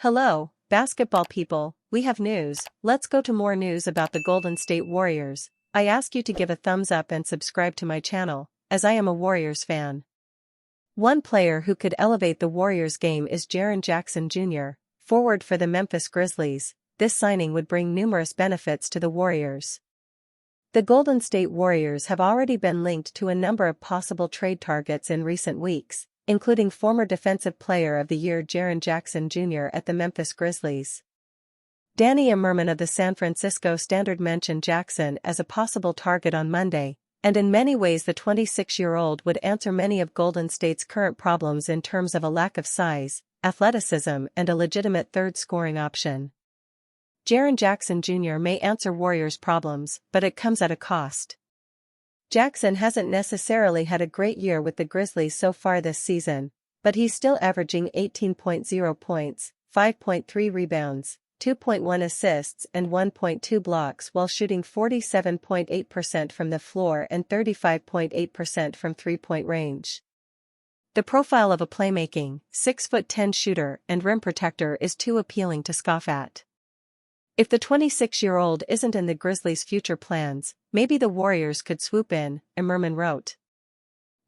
Hello, basketball people, we have news. Let's go to more news about the Golden State Warriors. I ask you to give a thumbs up and subscribe to my channel, as I am a Warriors fan. One player who could elevate the Warriors game is Jaren Jackson Jr., forward for the Memphis Grizzlies. This signing would bring numerous benefits to the Warriors. The Golden State Warriors have already been linked to a number of possible trade targets in recent weeks, including former Defensive Player of the Year Jaren Jackson Jr. at the Memphis Grizzlies. Danny Immerman of the San Francisco Standard mentioned Jackson as a possible target on Monday, and in many ways the 26-year-old would answer many of Golden State's current problems in terms of a lack of size, athleticism and a legitimate third scoring option. Jaren Jackson Jr. may answer Warriors' problems, but it comes at a cost. Jackson hasn't necessarily had a great year with the Grizzlies so far this season, but he's still averaging 18.0 points, 5.3 rebounds, 2.1 assists and 1.2 blocks while shooting 47.8% from the floor and 35.8% from three-point range. The profile of a playmaking, 6'10" shooter and rim protector is too appealing to scoff at. If the 26-year-old isn't in the Grizzlies' future plans, maybe the Warriors could swoop in, Immerman wrote.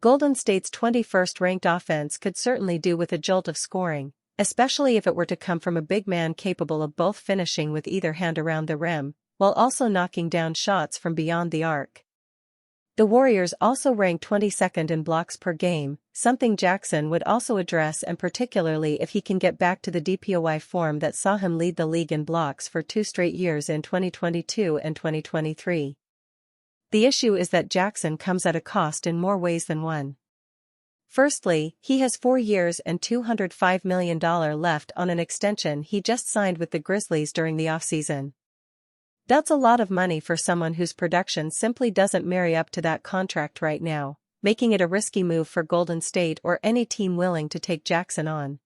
Golden State's 21st-ranked offense could certainly do with a jolt of scoring, especially if it were to come from a big man capable of both finishing with either hand around the rim, while also knocking down shots from beyond the arc. The Warriors also rank 22nd in blocks per game, something Jackson would also address, and particularly if he can get back to the DPOY form that saw him lead the league in blocks for 2 straight years in 2022 and 2023. The issue is that Jackson comes at a cost in more ways than one. Firstly, he has 4 years and $205 million left on an extension he just signed with the Grizzlies during the offseason. That's a lot of money for someone whose production simply doesn't marry up to that contract right now, making it a risky move for Golden State or any team willing to take Jackson on.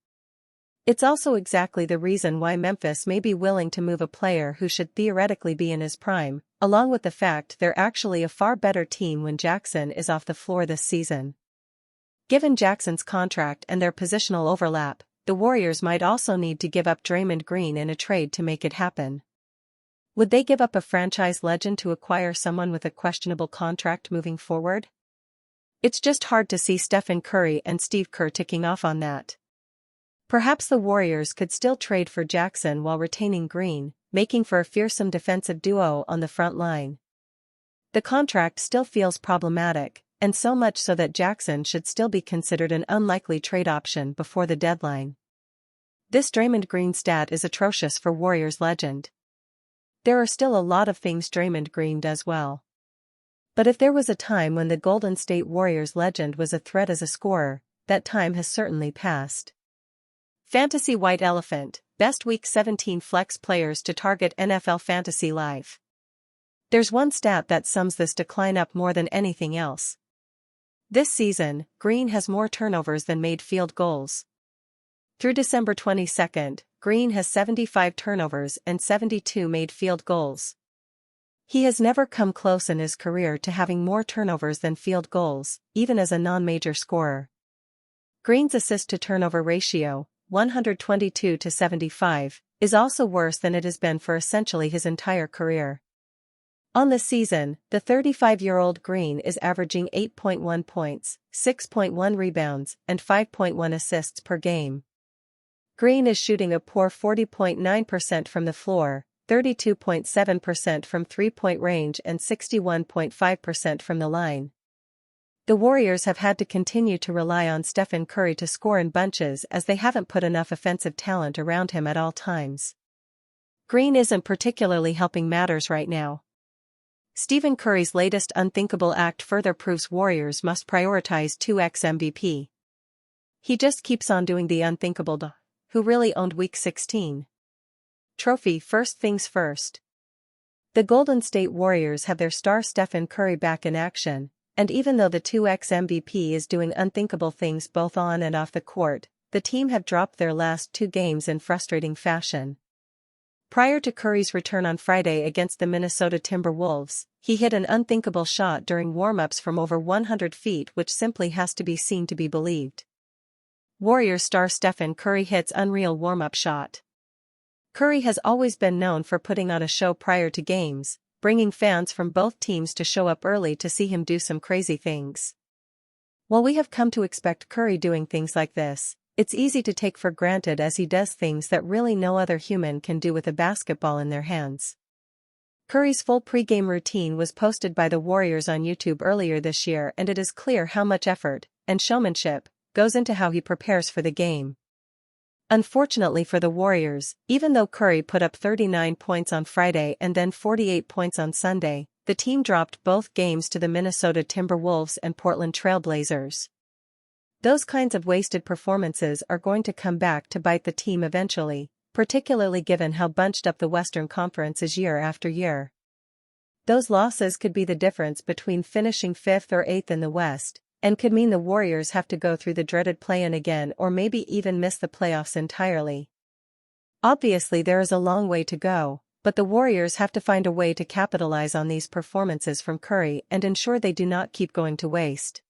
It's also exactly the reason why Memphis may be willing to move a player who should theoretically be in his prime, along with the fact they're actually a far better team when Jackson is off the floor this season. Given Jackson's contract and their positional overlap, the Warriors might also need to give up Draymond Green in a trade to make it happen. Would they give up a franchise legend to acquire someone with a questionable contract moving forward? It's just hard to see Stephen Curry and Steve Kerr ticking off on that. Perhaps the Warriors could still trade for Jackson while retaining Green, making for a fearsome defensive duo on the front line. The contract still feels problematic, and so much so that Jackson should still be considered an unlikely trade option before the deadline. This Draymond Green stat is atrocious for Warriors legend. There are still a lot of things Draymond Green does well. But if there was a time when the Golden State Warriors legend was a threat as a scorer, that time has certainly passed. Fantasy White Elephant, Best Week 17 Flex Players to Target NFL Fantasy Live. There's one stat that sums this decline up more than anything else. This season, Green has more turnovers than made field goals. Through December 22, Green has 75 turnovers and 72 made field goals. He has never come close in his career to having more turnovers than field goals, even as a non-major scorer. Green's assist-to-turnover ratio, 122-75, is also worse than it has been for essentially his entire career. On the season, the 35-year-old Green is averaging 8.1 points, 6.1 rebounds, and 5.1 assists per game. Green is shooting a poor 40.9% from the floor, 32.7% from three-point range and 61.5% from the line. The Warriors have had to continue to rely on Stephen Curry to score in bunches as they haven't put enough offensive talent around him at all times. Green isn't particularly helping matters right now. Stephen Curry's latest unthinkable act further proves Warriors must prioritize 2x MVP. He just keeps on doing the unthinkable. Who really owned Week 16? Trophy first things first. The Golden State Warriors have their star Stephen Curry back in action, and even though the 2x MVP is doing unthinkable things both on and off the court, the team have dropped their last 2 games in frustrating fashion. Prior to Curry's return on Friday against the Minnesota Timberwolves, he hit an unthinkable shot during warm-ups from over 100 feet, which simply has to be seen to be believed. Warriors star Stephen Curry hits unreal warm-up shot. Curry has always been known for putting on a show prior to games, bringing fans from both teams to show up early to see him do some crazy things. While we have come to expect Curry doing things like this, it's easy to take for granted as he does things that really no other human can do with a basketball in their hands. Curry's full pregame routine was posted by the Warriors on YouTube earlier this year, and it is clear how much effort and showmanship goes into how he prepares for the game. Unfortunately for the Warriors, even though Curry put up 39 points on Friday and then 48 points on Sunday, the team dropped both games to the Minnesota Timberwolves and Portland Trail Blazers. Those kinds of wasted performances are going to come back to bite the team eventually, particularly given how bunched up the Western Conference is year after year. Those losses could be the difference between finishing 5th or 8th in the West, and could mean the Warriors have to go through the dreaded play-in again or maybe even miss the playoffs entirely. Obviously there is a long way to go, but the Warriors have to find a way to capitalize on these performances from Curry and ensure they do not keep going to waste.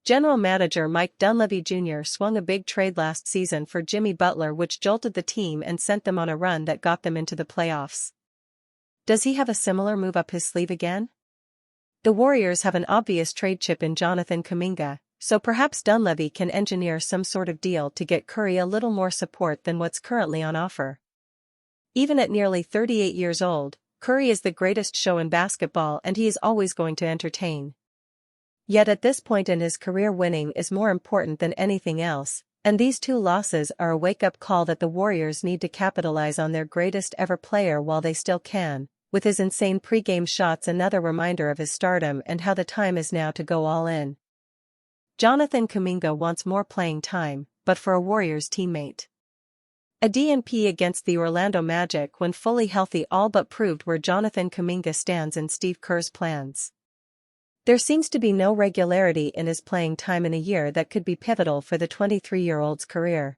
General Manager Mike Dunleavy Jr. swung a big trade last season for Jimmy Butler, which jolted the team and sent them on a run that got them into the playoffs. Does he have a similar move up his sleeve again? The Warriors have an obvious trade chip in Jonathan Kuminga, so perhaps Dunleavy can engineer some sort of deal to get Curry a little more support than what's currently on offer. Even at nearly 38 years old, Curry is the greatest show in basketball and he is always going to entertain. Yet at this point in his career, winning is more important than anything else, and these two losses are a wake-up call that the Warriors need to capitalize on their greatest ever player while they still can, with his insane pregame shots another reminder of his stardom and how the time is now to go all in. Jonathan Kuminga wants more playing time, but for a Warriors teammate. A DNP against the Orlando Magic when fully healthy all but proved where Jonathan Kuminga stands in Steve Kerr's plans. There seems to be no regularity in his playing time in a year that could be pivotal for the 23-year-old's career.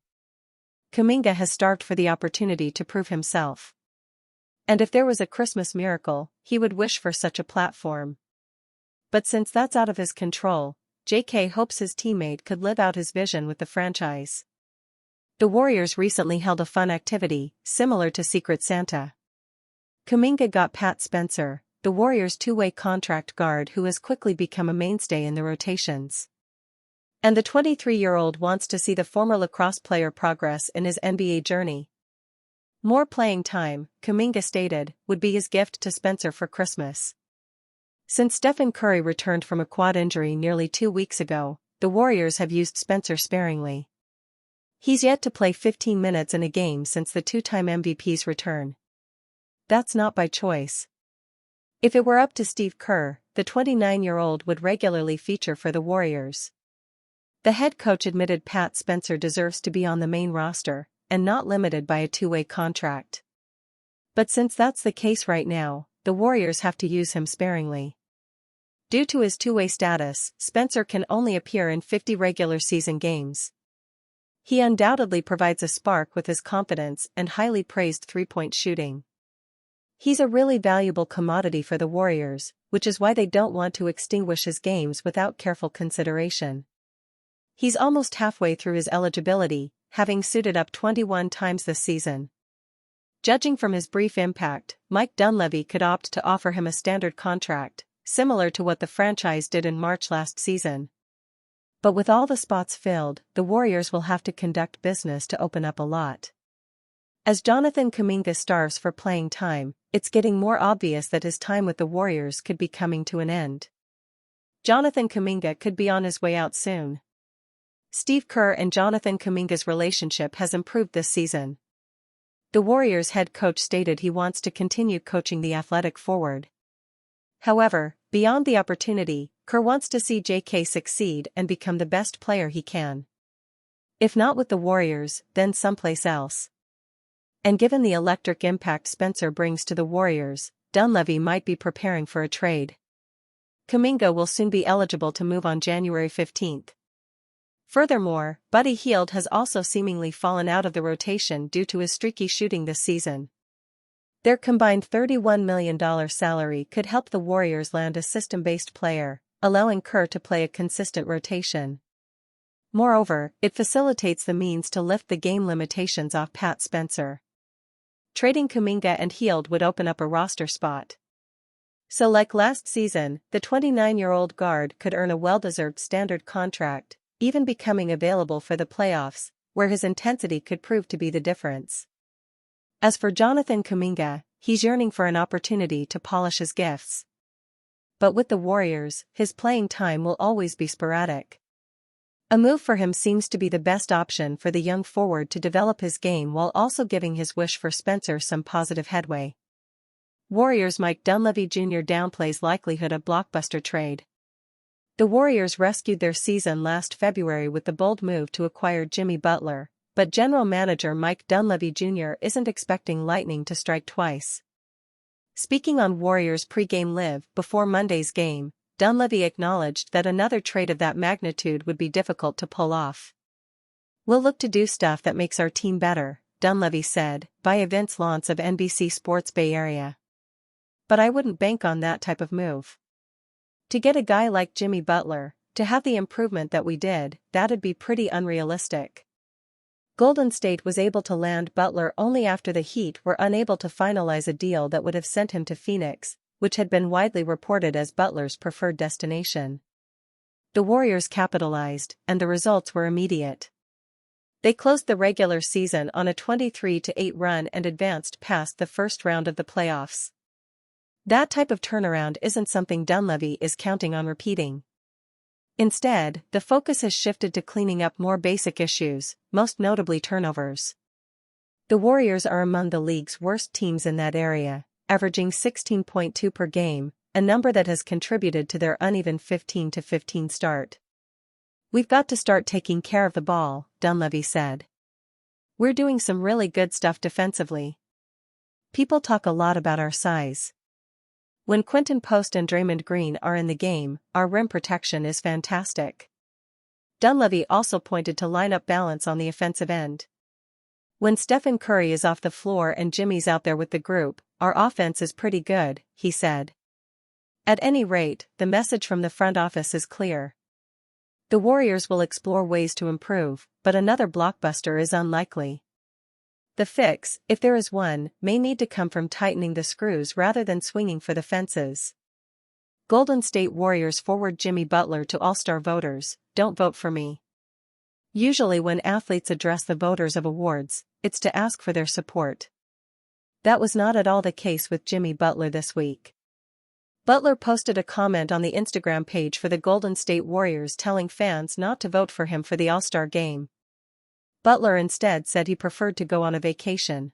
Kuminga has starved for the opportunity to prove himself. And if there was a Christmas miracle, he would wish for such a platform. But since that's out of his control, JK hopes his teammate could live out his vision with the franchise. The Warriors recently held a fun activity, similar to Secret Santa. Kuminga got Pat Spencer, the Warriors' two-way contract guard who has quickly become a mainstay in the rotations. And the 23-year-old wants to see the former lacrosse player progress in his NBA journey. More playing time, Kuminga stated, would be his gift to Spencer for Christmas. Since Stephen Curry returned from a quad injury nearly 2 weeks ago, the Warriors have used Spencer sparingly. He's yet to play 15 minutes in a game since the two-time MVP's return. That's not by choice. If it were up to Steve Kerr, the 29-year-old would regularly feature for the Warriors. The head coach admitted Pat Spencer deserves to be on the main roster, and not limited by a two-way contract. But since that's the case right now, the Warriors have to use him sparingly. Due to his two-way status, Spencer can only appear in 50 regular season games. He undoubtedly provides a spark with his confidence and highly praised three-point shooting. He's a really valuable commodity for the Warriors, which is why they don't want to extinguish his games without careful consideration. He's almost halfway through his eligibility, having suited up 21 times this season. Judging from his brief impact, Mike Dunleavy could opt to offer him a standard contract, similar to what the franchise did in March last season. But with all the spots filled, the Warriors will have to conduct business to open up a lot. As Jonathan Kuminga starves for playing time, it's getting more obvious that his time with the Warriors could be coming to an end. Jonathan Kuminga could be on his way out soon. Steve Kerr and Jonathan Kuminga's relationship has improved this season. The Warriors head coach stated he wants to continue coaching the athletic forward. However, beyond the opportunity, Kerr wants to see JK succeed and become the best player he can. If not with the Warriors, then someplace else. And given the electric impact Spencer brings to the Warriors, Dunleavy might be preparing for a trade. Kuminga will soon be eligible to move on January 15th. Furthermore, Buddy Hield has also seemingly fallen out of the rotation due to his streaky shooting this season. Their combined $31 million salary could help the Warriors land a system-based player, allowing Kerr to play a consistent rotation. Moreover, it facilitates the means to lift the game limitations off Pat Spencer. Trading Kuminga and Hield would open up a roster spot. So like last season, the 29-year-old guard could earn a well-deserved standard contract, even becoming available for the playoffs, where his intensity could prove to be the difference. As for Jonathan Kuminga, he's yearning for an opportunity to polish his gifts. But with the Warriors, his playing time will always be sporadic. A move for him seems to be the best option for the young forward to develop his game while also giving his wish for Spencer some positive headway. Warriors Mike Dunleavy Jr. downplays likelihood of blockbuster trade. The Warriors rescued their season last February with the bold move to acquire Jimmy Butler, but general manager Mike Dunleavy Jr. isn't expecting lightning to strike twice. Speaking on Warriors pre-game live before Monday's game, Dunleavy acknowledged that another trade of that magnitude would be difficult to pull off. "We'll look to do stuff that makes our team better," Dunleavy said, via Vince Lantz of NBC Sports Bay Area. "But I wouldn't bank on that type of move. To get a guy like Jimmy Butler, to have the improvement that we did, that'd be pretty unrealistic." Golden State was able to land Butler only after the Heat were unable to finalize a deal that would have sent him to Phoenix, which had been widely reported as Butler's preferred destination. The Warriors capitalized, and the results were immediate. They closed the regular season on a 23-8 run and advanced past the first round of the playoffs. That type of turnaround isn't something Dunleavy is counting on repeating. Instead, the focus has shifted to cleaning up more basic issues, most notably turnovers. The Warriors are among the league's worst teams in that area, averaging 16.2 per game, a number that has contributed to their uneven 15-15 start. "We've got to start taking care of the ball," Dunleavy said. "We're doing some really good stuff defensively. People talk a lot about our size. When Quentin Post and Draymond Green are in the game, our rim protection is fantastic." Dunleavy also pointed to lineup balance on the offensive end. "When Stephen Curry is off the floor and Jimmy's out there with the group, our offense is pretty good," he said. At any rate, the message from the front office is clear. The Warriors will explore ways to improve, but another blockbuster is unlikely. The fix, if there is one, may need to come from tightening the screws rather than swinging for the fences. Golden State Warriors forward Jimmy Butler to All-Star voters, "Don't vote for me." Usually when athletes address the voters of awards, it's to ask for their support. That was not at all the case with Jimmy Butler this week. Butler posted a comment on the Instagram page for the Golden State Warriors telling fans not to vote for him for the All-Star game. Butler instead said he preferred to go on a vacation.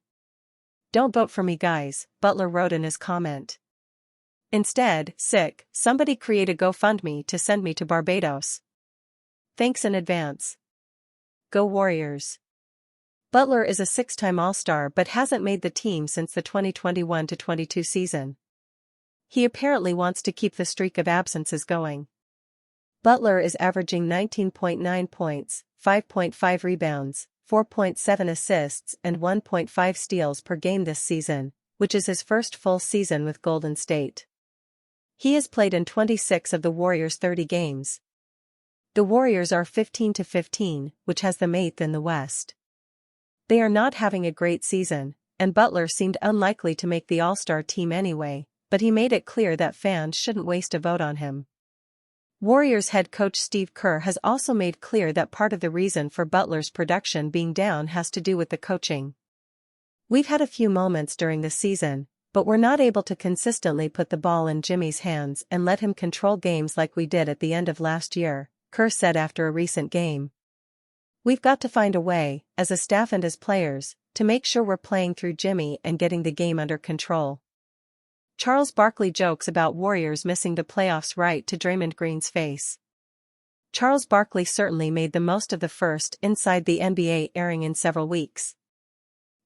"Don't vote for me guys," Butler wrote in his comment. "Instead, somebody create a GoFundMe to send me to Barbados. Thanks in advance. Go Warriors." Butler is a six-time All-Star but hasn't made the team since the 2021-22 season. He apparently wants to keep the streak of absences going. Butler is averaging 19.9 points, 5.5 rebounds, 4.7 assists and 1.5 steals per game this season, which is his first full season with Golden State. He has played in 26 of the Warriors' 30 games. The Warriors are 15-15, which has them 8th in the West. They are not having a great season, and Butler seemed unlikely to make the All-Star team anyway, but he made it clear that fans shouldn't waste a vote on him. Warriors head coach Steve Kerr has also made clear that part of the reason for Butler's production being down has to do with the coaching. "We've had a few moments during the season, but we're not able to consistently put the ball in Jimmy's hands and let him control games like we did at the end of last year," Kerr said after a recent game. "We've got to find a way, as a staff and as players, to make sure we're playing through Jimmy and getting the game under control." Charles Barkley jokes about Warriors missing the playoffs right to Draymond Green's face. Charles Barkley certainly made the most of the first Inside the NBA airing in several weeks.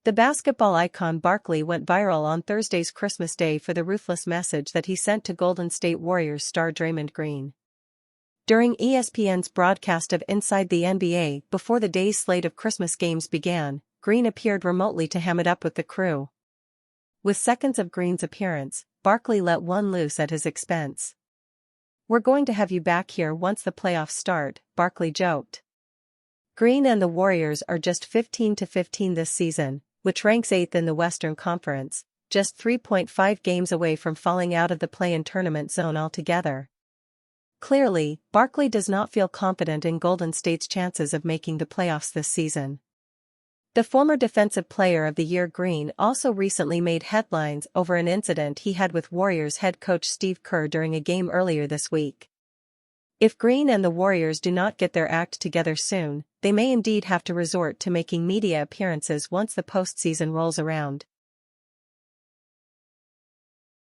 The basketball icon Barkley went viral on Thursday's Christmas Day for the ruthless message that he sent to Golden State Warriors star Draymond Green. During ESPN's broadcast of Inside the NBA before the day's slate of Christmas games began, Green appeared remotely to ham it up with the crew. With seconds of Green's appearance, Barkley let one loose at his expense. "We're going to have you back here once the playoffs start," Barkley joked. Green and the Warriors are just 15-15 this season, which ranks 8th in the Western Conference, just 3.5 games away from falling out of the play-in tournament zone altogether. Clearly, Barkley does not feel confident in Golden State's chances of making the playoffs this season. The former Defensive Player of the Year Green also recently made headlines over an incident he had with Warriors head coach Steve Kerr during a game earlier this week. If Green and the Warriors do not get their act together soon, they may indeed have to resort to making media appearances once the postseason rolls around.